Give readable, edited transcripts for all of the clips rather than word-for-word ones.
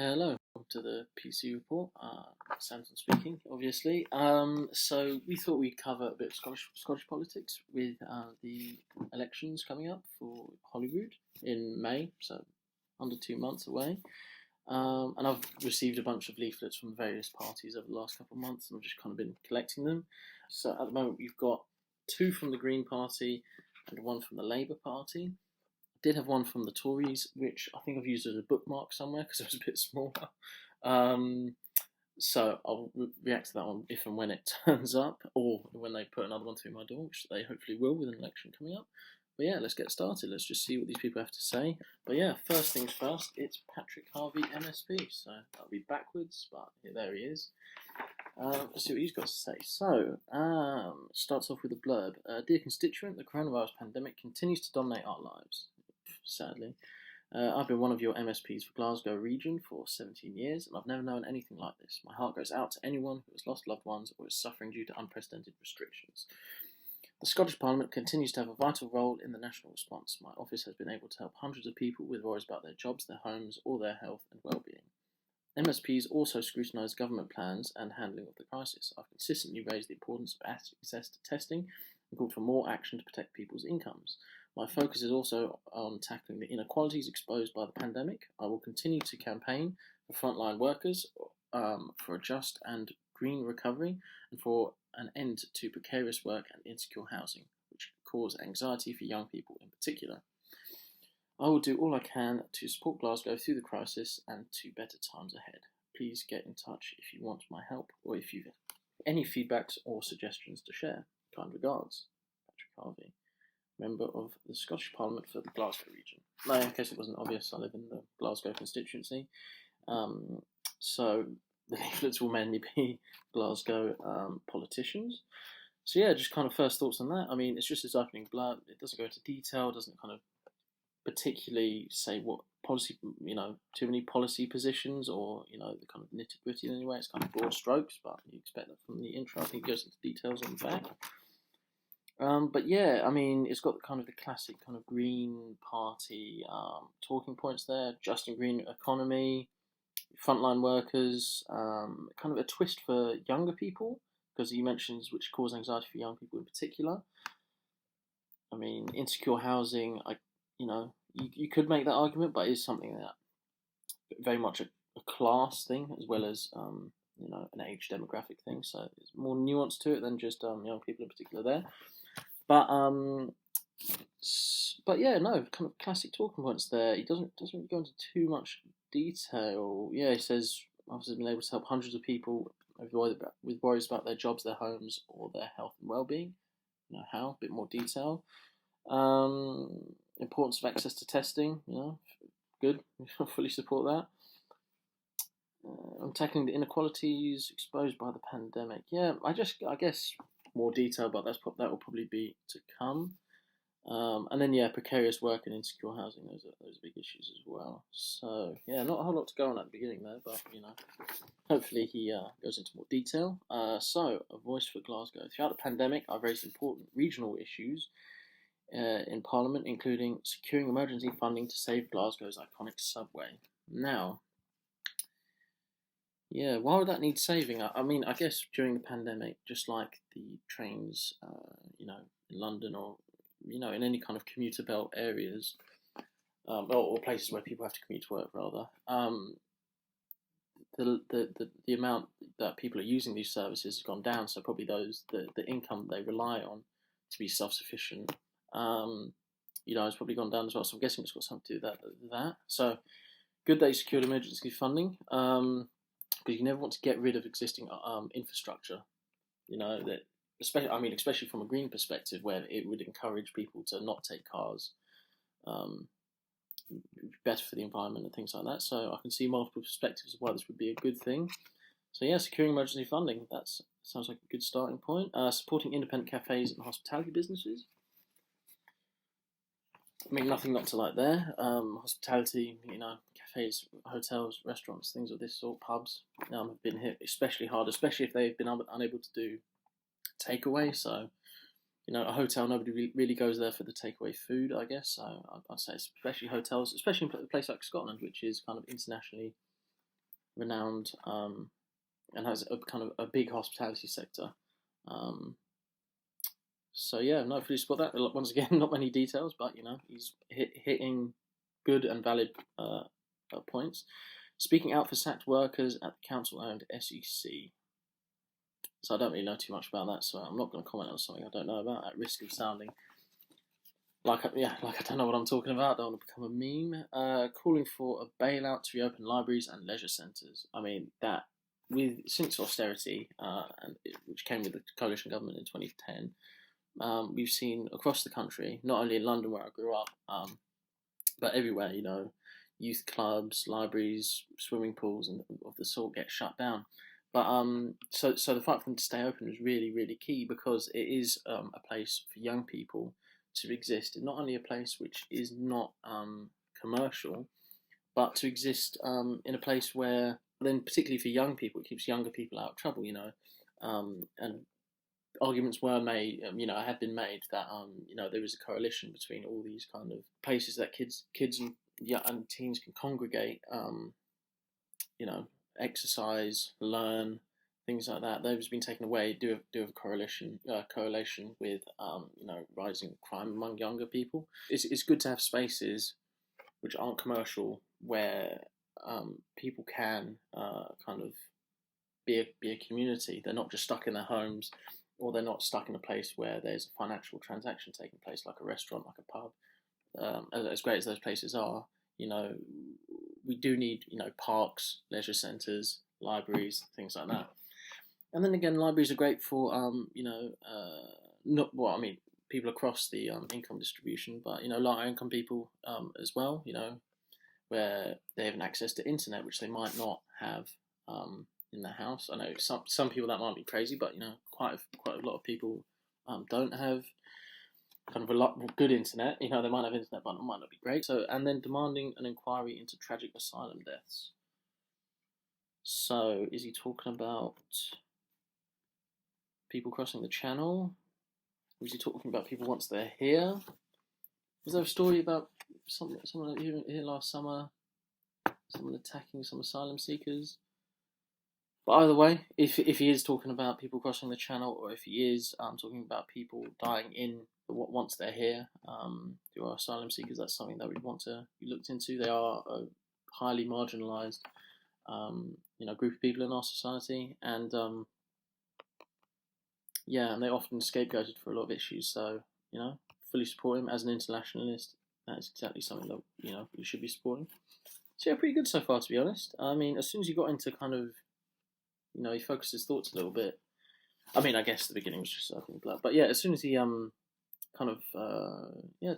Hello, welcome to the PC report. Samson speaking, obviously. So we thought we'd cover a bit of Scottish politics with the elections coming up for Holyrood in May, so under 2 months away. And I've received a bunch of leaflets from various parties over the last couple of months, and I've just kind of been collecting them. So at the moment, we've got two from the Green Party and one from the Labour Party. Did have one from the Tories, which I think I've used as a bookmark somewhere because it was a bit smaller. Um, so I'll react to that one if and when it turns up, or when they put another one through my door, which they hopefully will with an election coming up. But yeah, let's get started. Let's just see what these people have to say. But yeah, first things first, it's Patrick Harvey, MSP. So that'll be backwards, but yeah, there he is. Let's see what he's got to say. So, starts off with a blurb. Dear constituent, the coronavirus pandemic continues to dominate our lives, sadly. I've been one of your MSPs for Glasgow region for 17 years, and I've never known anything like this. My heart goes out to anyone who has lost loved ones or is suffering due to unprecedented restrictions. The Scottish Parliament continues to have a vital role in the national response. My office has been able to help hundreds of people with worries about their jobs, their homes, or their health and well-being. MSPs also scrutinise government plans and handling of the crisis. I've consistently raised the importance of access to testing and called for more action to protect people's incomes. My focus is also on tackling the inequalities exposed by the pandemic. I will continue to campaign for frontline workers, for a just and green recovery, and for an end to precarious work and insecure housing, which cause anxiety for young people in particular. I will do all I can to support Glasgow through the crisis and to better times ahead. Please get in touch if you want my help or if you've any feedbacks or suggestions to share. Kind regards, Patrick Harvey, member of the Scottish Parliament for the Glasgow region. Now, in case it wasn't obvious, I live in the Glasgow constituency. So the leaflets will mainly be Glasgow politicians. So yeah, just kind of first thoughts on that. I mean, it's just this opening blurb. It doesn't go into detail, doesn't kind of particularly say what policy, too many policy positions or, the kind of nitty gritty in any way. It's kind of broad strokes, but you expect that from the intro. I think it goes into details on the back. But yeah, I mean, it's got kind of the classic kind of Green Party talking points there. Just and green economy, frontline workers, kind of a twist for younger people because he mentions which cause anxiety for young people in particular. I mean, insecure housing. You could make that argument, but it is something that very much a class thing as well as an age demographic thing. So there's more nuance to it than just young people in particular there. But yeah, no, kind of classic talking points there. He doesn't really go into too much detail. Yeah, he says officers have been able to help hundreds of people with worries about their jobs, their homes, or their health and well-being. How? A bit more detail. Importance of access to testing. Good. I fully support that. I'm tackling the inequalities exposed by the pandemic. Yeah, I guess more detail, but that will probably be to come. And then yeah, precarious work and insecure housing. Those are big issues as well. So yeah, not a whole lot to go on at the beginning there, but hopefully he goes into more detail. So a voice for Glasgow. Throughout the pandemic, I've raised important regional issues in Parliament, including securing emergency funding to save Glasgow's iconic subway. Now, yeah, why would that need saving? I mean, I guess during the pandemic, just like the trains, in London or in any kind of commuter belt areas, or places where people have to commute to work, rather, the amount that people are using these services has gone down. So probably the income they rely on to be self-sufficient, has probably gone down as well. So I'm guessing it's got something to do with that. So good they secured emergency funding. Because you never want to get rid of existing infrastructure, that especially from a green perspective, where it would encourage people to not take cars, better for the environment and things like that. So I can see multiple perspectives of why this would be a good thing. So yeah, securing emergency funding, that sounds like a good starting point. Supporting independent cafes and hospitality businesses. I mean, nothing not to like there. Hospitality, cafes, hotels, restaurants, things of this sort, pubs, have been hit especially hard, especially if they've been unable to do takeaway. So, a hotel, nobody really goes there for the takeaway food, I guess. So I'd say especially hotels, especially in a place like Scotland, which is kind of internationally renowned, and has a kind of a big hospitality sector. Um, so yeah, no, fully support that. Once again, not many details, but he's hitting good and valid points. Speaking out for sacked workers at the council-owned SEC. So I don't really know too much about that, so I'm not going to comment on something I don't know about at risk of sounding like I don't know what I'm talking about. I don't want to become a meme. Calling for a bailout to reopen libraries and leisure centres. I mean that since austerity, which came with the coalition government in 2010, we've seen across the country, not only in London where I grew up, but everywhere. Youth clubs, libraries, swimming pools, and of the sort get shut down. But so the fight for them to stay open was really, really key because it is a place for young people to exist, and not only a place which is not commercial, but to exist in a place where, then particularly for young people, it keeps younger people out of trouble. And arguments were made, have been made that there is a correlation between all these kind of places that kids and teens can congregate, exercise, learn, things like that. Those have been taken away. Do have correlation with rising crime among younger people. It's good to have spaces which aren't commercial where people can kind of be a community. They're not just stuck in their homes, or they're not stuck in a place where there's a financial transaction taking place, like a restaurant, like a pub. As great as those places are, we do need parks, leisure centres, libraries, things like that. And then again, libraries are great for not well, I mean, people across the income distribution, but lower income people as well. Where they have an access to internet, which they might not have in their house. I know some people that might be crazy, but quite a lot of people don't have kind of a lot good internet. They might have internet, but it might not be great. So, and then demanding an inquiry into tragic asylum deaths. So, is he talking about people crossing the channel? Or is he talking about people once they're here? Was there a story about someone here last summer? Someone attacking some asylum seekers? But either way, if he is talking about people crossing the channel, or if he is talking about people dying in once they're here, who are asylum seekers, that's something that we'd want to be looked into. They are a highly marginalised, group of people in our society, and and they're often scapegoated for a lot of issues. So fully support him as an internationalist. That's exactly something that we should be supporting. So yeah, pretty good so far, to be honest. I mean, as soon as you got into kind of he focused his thoughts a little bit. I mean, I guess the beginning was just opening blood, but yeah, as soon as he kind of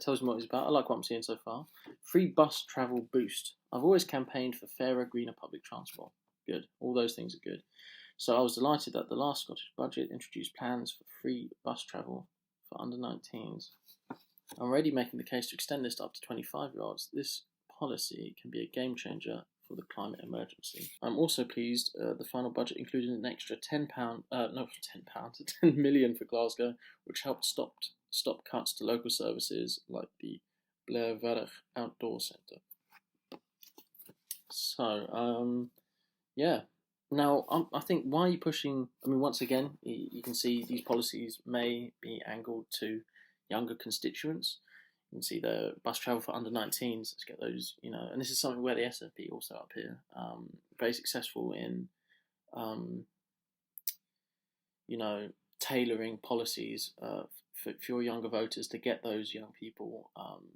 tells me what he's about, I like what I'm seeing so far. Free bus travel boost. I've always campaigned for fairer, greener public transport. Good, all those things are good. So I was delighted that the last Scottish budget introduced plans for free bus travel for under 19s. I'm already making the case to extend this up to 25-year-olds. This policy can be a game changer for the climate emergency. I'm also pleased the final budget included an extra £10 million for Glasgow, which helped stop cuts to local services like the Blairvarach Outdoor Centre. So, Now, I think why are you pushing? I mean, once again, you can see these policies may be angled to younger constituents. You can see the bus travel for under 19s. Let's get those, and this is something where the SFP also up here, very successful in, tailoring policies for your younger voters to get those young people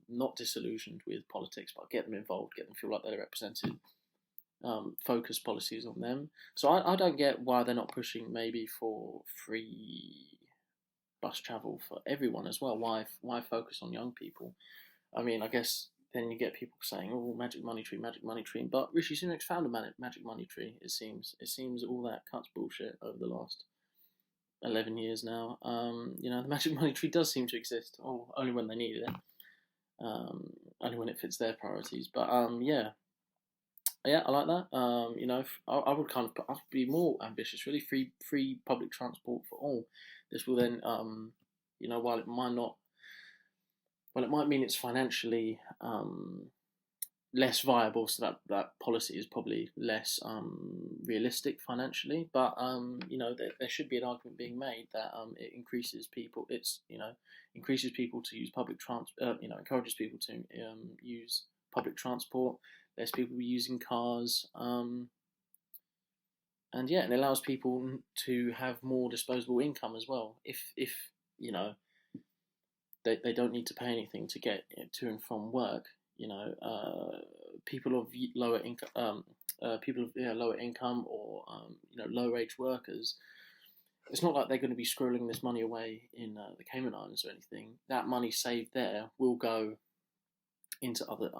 not disillusioned with politics, but get them involved, get them feel like they're represented. Focus policies on them. So I don't get why they're not pushing maybe for free bus travel for everyone as well. Why focus on young people? I mean, I guess then you get people saying, "Oh, magic money tree," but Rishi Sunak's found a magic money tree. It seems all that cuts bullshit over the last 11 years now. The magic money tree does seem to exist, only when they need it, only when it fits their priorities. But yeah, I like that. I would I'd be more ambitious. Really, free public transport for all. This will then, while it might mean it's financially less viable, so that policy is probably less realistic financially. But there should be an argument being made that it increases people. Increases people to use public transport. Encourages people to use public transport. Less people using cars. And yeah, it allows people to have more disposable income as well. If you know they don't need to pay anything to get to and from work. People of lower income, people of lower income, or low wage workers. It's not like they're going to be squirreling this money away in the Cayman Islands or anything. That money saved there will go into other,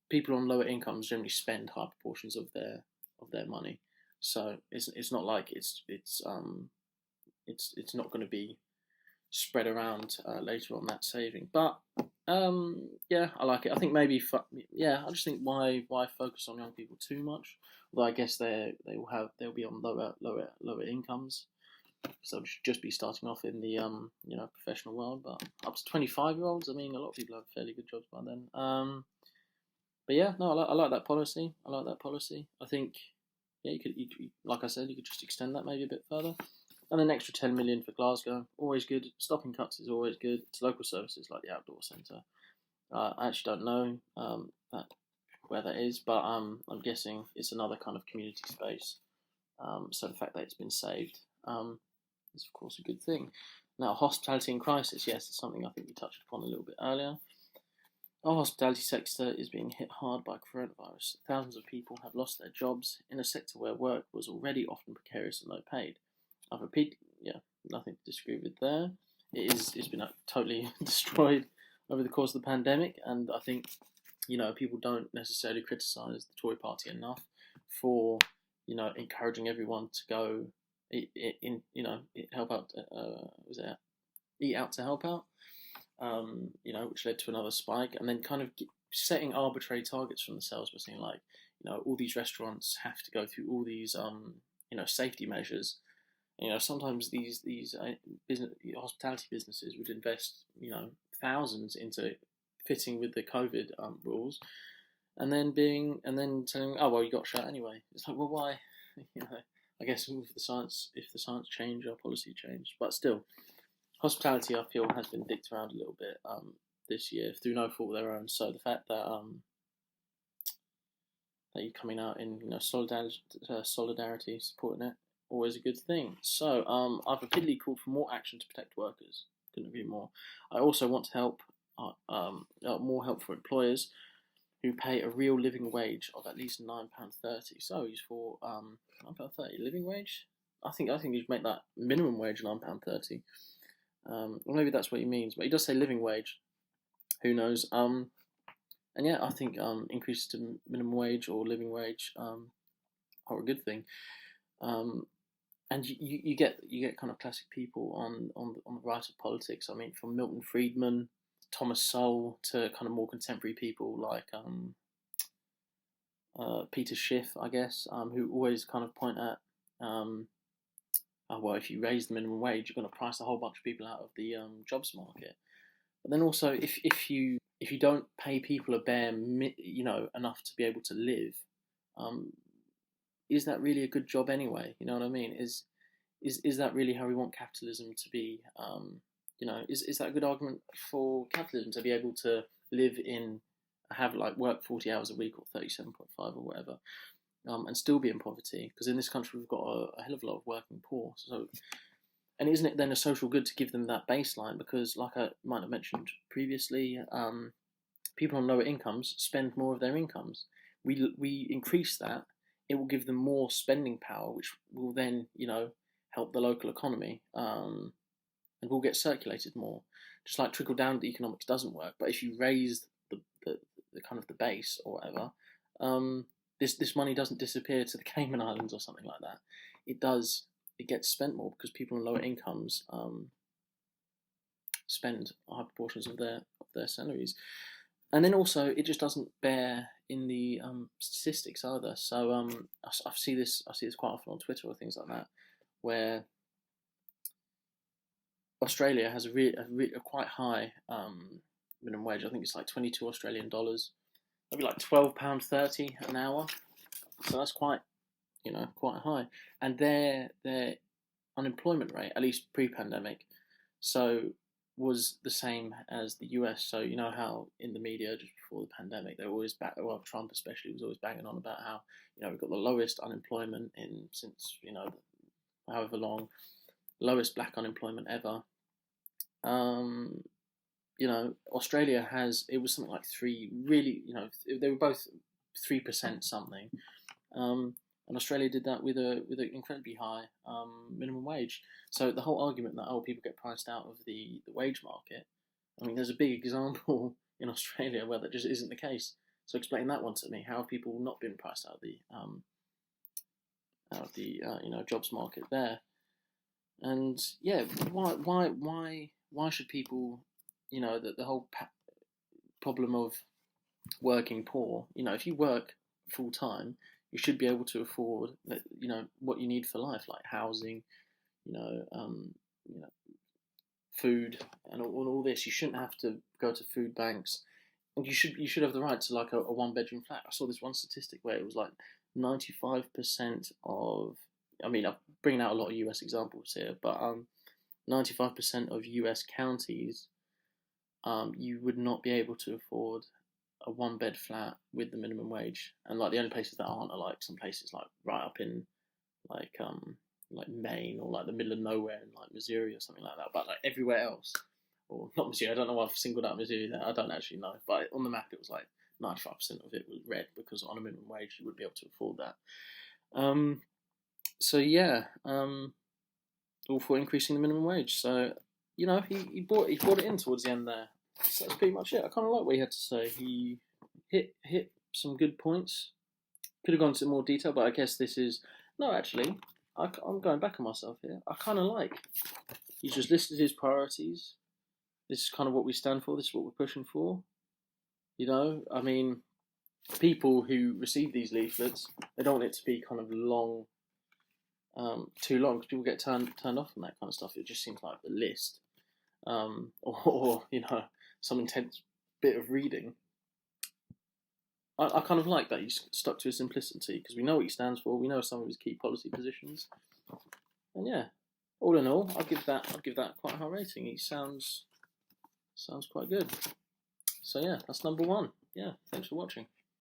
people on lower incomes generally spend high proportions of their money. So it's not like it's not going to be spread around later on, that saving. But yeah, I like it. I think maybe I just think why focus on young people too much? Although I guess they'll be on lower incomes, so they'll just be starting off in the professional world. But up to 25-year-olds, I mean, a lot of people have fairly good jobs by then. But yeah, no, I like that policy. I think you could, like I said, you could just extend that maybe a bit further. And an extra 10 million for Glasgow, always good. Stopping cuts is always good. It's local services like the outdoor centre. I actually don't know where that is, but I'm guessing it's another kind of community space. So the fact that it's been saved is of course a good thing. Now, hospitality in crisis, yes, it's something I think we touched upon a little bit earlier. Our hospitality sector is being hit hard by coronavirus. Thousands of people have lost their jobs in a sector where work was already often precarious and low paid. I've repeated, nothing to disagree with there. It's been totally destroyed over the course of the pandemic, and I think people don't necessarily criticise the Tory Party enough for encouraging everyone to go help out. Eat out to help out? Which led to another spike, and then kind of setting arbitrary targets for themselves by saying like, all these restaurants have to go through all these safety measures. Sometimes these hospitality businesses would invest thousands into fitting with the COVID rules, and then telling, oh well, you got shut anyway. It's like, well, why? I guess if the science changed, our policy changed, but still, hospitality I feel has been dicked around a little bit this year through no fault of their own. So the fact that you're coming out in solidarity, supporting it, always a good thing. So I've repeatedly called for more action to protect workers. Couldn't agree more. I also want to help more help for employers who pay a real living wage of at least £9.30. So he's for £9.30 living wage. I think you should make that minimum wage £9.30. Or maybe that's what he means, but he does say living wage. Who knows? And yeah, I think increases to minimum wage or living wage are a good thing. And you get kind of classic people on the right of politics. I mean, from Milton Friedman, Thomas Sowell, to kind of more contemporary people like Peter Schiff, I guess, who always kind of point at, well, if you raise the minimum wage, you're going to price a whole bunch of people out of the jobs market. But then also, if you don't pay people a bare, enough to be able to live, is that really a good job anyway? You know what I mean? Is that really how we want capitalism to be? Is that a good argument for capitalism to be able to work 40 hours a week or 37.5 or whatever, and still be in poverty? Because in this country we've got a hell of a lot of working poor. So, and isn't it then a social good to give them that baseline? Because like I might have mentioned previously, people on lower incomes spend more of their incomes. We increase that. It will give them more spending power, which will then, help the local economy, and will get circulated more. Just like trickle down economics doesn't work, but if you raise the kind of the base or whatever, this money doesn't disappear to the Cayman Islands or something like that. It does. It gets spent more because people on lower incomes spend high proportions of their salaries. And then also, it just doesn't bear in the statistics either. So I see this quite often on Twitter or things like that, where Australia has a quite high minimum wage. I think it's like $22 Australian dollars, that'd be like £12.30 an hour. So that's quite, quite high. And their unemployment rate, at least pre-pandemic, so was the same as the US. So you know how in the media just before the pandemic they were always Trump especially was always banging on about how we've got the lowest unemployment in since however long, lowest black unemployment ever. Australia it was something like they were both 3% something. And Australia did that with an incredibly high minimum wage. So the whole argument that people get priced out of the wage market, I mean, there's a big example in Australia where that just isn't the case. So explain that one to me. How have people not been priced out of the jobs market there? And yeah, why should people, the whole problem of working poor? If you work full time, you should be able to afford, what you need for life, like housing, food, and all this. You shouldn't have to go to food banks, and you should have the right to like a 1 bedroom flat. I saw this one statistic where it was like 95% of, I'm bringing out a lot of US examples here, but 95% of US counties, you would not be able to afford a 1 bed flat with the minimum wage. And like the only places that aren't are like some places like right up in like Maine, or like the middle of nowhere in like Missouri or something like that. But like everywhere else, or not Missouri, I don't know why I've singled out Missouri there, I don't actually know. But on the map it was like 95% of it was red, because on a minimum wage you wouldn't be able to afford that. So yeah, all for increasing the minimum wage. So he brought it in towards the end there. So that's pretty much it. I kind of like what he had to say. He hit some good points. Could have gone into more detail, but I guess this is no. Actually, I'm going back on myself here. I kind of like. He's just listed his priorities. This is kind of what we stand for. This is what we're pushing for. I mean, people who receive these leaflets, they don't want it to be kind of long, too long, because people get turned off from that kind of stuff. It just seems like the list, or some intense bit of reading. I kind of like that he's stuck to his simplicity, because we know what he stands for. We know some of his key policy positions, and yeah, all in all, I'll give that quite a high rating. He sounds quite good. So yeah, that's number one. Yeah, thanks for watching.